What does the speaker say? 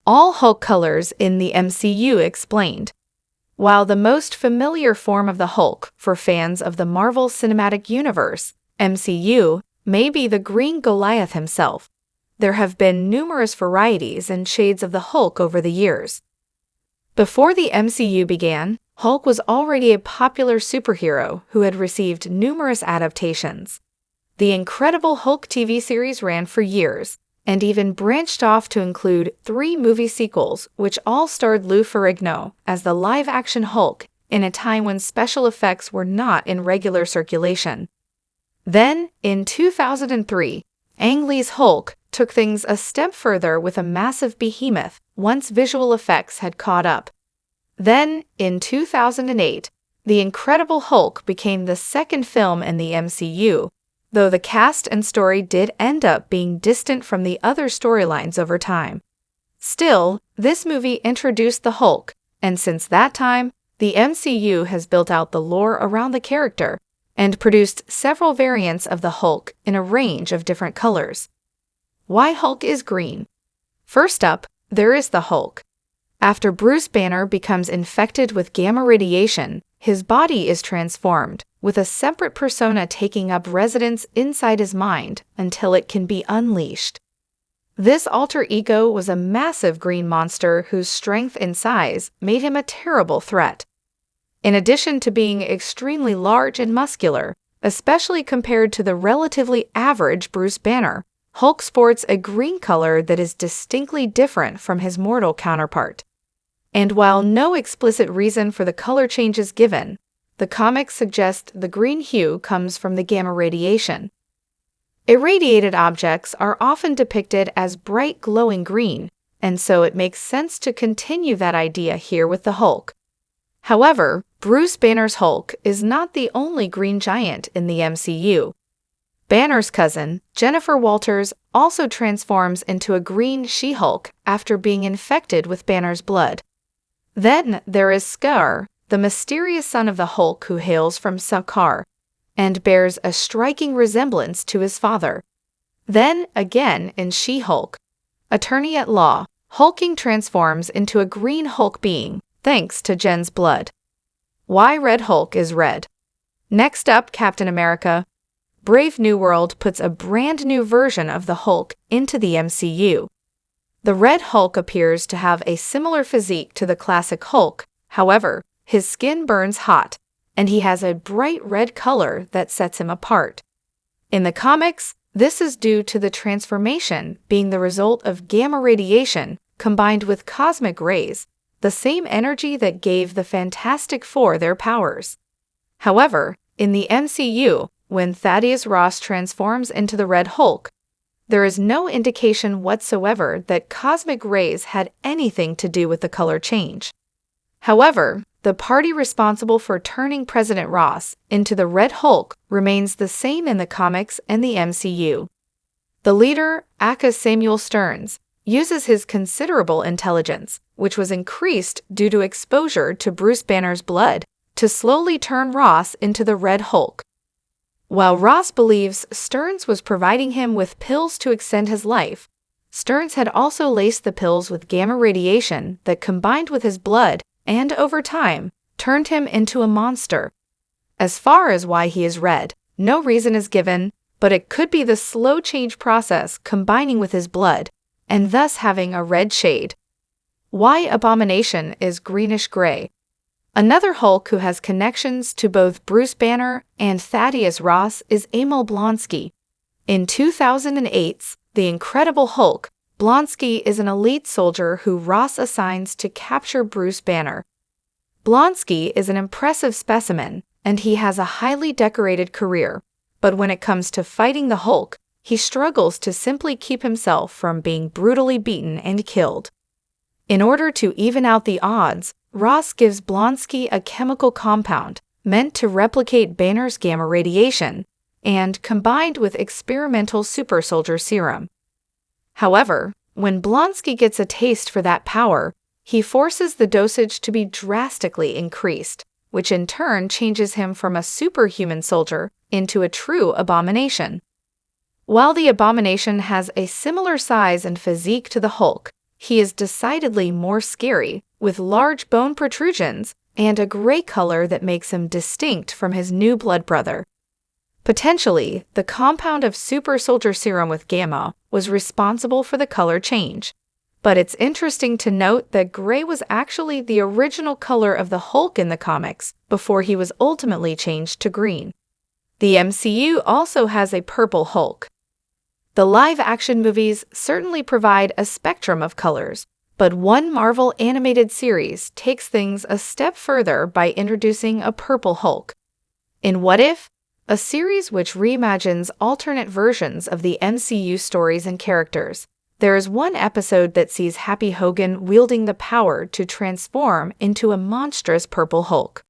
All Hulk colors in the MCU explained. While the most familiar form of the Hulk for fans of the Marvel Cinematic Universe, MCU, may be the Green Goliath himself, there have been numerous varieties and shades of the Hulk over the years. Before the MCU began, Hulk was already a popular superhero who had received numerous adaptations. The Incredible Hulk TV series ran for years, and even branched off to include 3 movie sequels which all starred Lou Ferrigno as the live-action Hulk in a time when special effects were not in regular circulation. Then, in 2003, Ang Lee's Hulk took things a step further with a massive behemoth once visual effects had caught up. Then, in 2008, The Incredible Hulk became the second film in the MCU, though the cast and story did end up being distant from the other storylines over time. Still, this movie introduced the Hulk, and since that time, the MCU has built out the lore around the character and produced several variants of the Hulk in a range of different colors. Why Hulk is green? First up, there is the Hulk. After Bruce Banner becomes infected with gamma radiation, his body is transformed, with a separate persona taking up residence inside his mind until it can be unleashed. This alter ego was a massive green monster whose strength and size made him a terrible threat. In addition to being extremely large and muscular, especially compared to the relatively average Bruce Banner, Hulk sports a green color that is distinctly different from his mortal counterpart. And while no explicit reason for the color change is given, the comics suggest the green hue comes from the gamma radiation. Irradiated objects are often depicted as bright glowing green, and so it makes sense to continue that idea here with the Hulk. However, Bruce Banner's Hulk is not the only green giant in the MCU. Banner's cousin, Jennifer Walters, also transforms into a green She-Hulk after being infected with Banner's blood. Then there is Skaar, the mysterious son of the Hulk who hails from Sakaar, and bears a striking resemblance to his father. Then, again in She-Hulk, attorney at law, hulking transforms into a green Hulk being, thanks to Jen's blood. Why Red Hulk is red? Next up, Captain America. Brave New World puts a brand new version of the Hulk into the MCU. The Red Hulk appears to have a similar physique to the classic Hulk, however, his skin burns hot, and he has a bright red color that sets him apart. In the comics, this is due to the transformation being the result of gamma radiation combined with cosmic rays, the same energy that gave the Fantastic Four their powers. However, in the MCU, when Thaddeus Ross transforms into the Red Hulk, there is no indication whatsoever that cosmic rays had anything to do with the color change. However, the party responsible for turning President Ross into the Red Hulk remains the same in the comics and the MCU. The leader, Aka Samuel Stearns, uses his considerable intelligence, which was increased due to exposure to Bruce Banner's blood, to slowly turn Ross into the Red Hulk. While Ross believes Stearns was providing him with pills to extend his life, Stearns had also laced the pills with gamma radiation that combined with his blood and, over time, turned him into a monster. As far as why he is red, no reason is given, but it could be the slow change process combining with his blood, and thus having a red shade. Why Abomination is greenish-gray. Another Hulk who has connections to both Bruce Banner and Thaddeus Ross is Emil Blonsky. In 2008's The Incredible Hulk, Blonsky is an elite soldier who Ross assigns to capture Bruce Banner. Blonsky is an impressive specimen, and he has a highly decorated career, but when it comes to fighting the Hulk, he struggles to simply keep himself from being brutally beaten and killed. In order to even out the odds, Ross gives Blonsky a chemical compound meant to replicate Banner's gamma radiation and combined with experimental super soldier serum. However, when Blonsky gets a taste for that power, he forces the dosage to be drastically increased, which in turn changes him from a superhuman soldier into a true abomination. While the Abomination has a similar size and physique to the Hulk, He is decidedly more scary, with large bone protrusions and a gray color that makes him distinct from his new blood brother. Potentially, the compound of super soldier serum with gamma was responsible for the color change. But it's interesting to note that gray was actually the original color of the Hulk in the comics before he was ultimately changed to green. The MCU also has a purple Hulk. The live-action movies certainly provide a spectrum of colors, but one Marvel animated series takes things a step further by introducing a purple Hulk. In What If?, a series which reimagines alternate versions of the MCU stories and characters, there is one episode that sees Happy Hogan wielding the power to transform into a monstrous purple Hulk.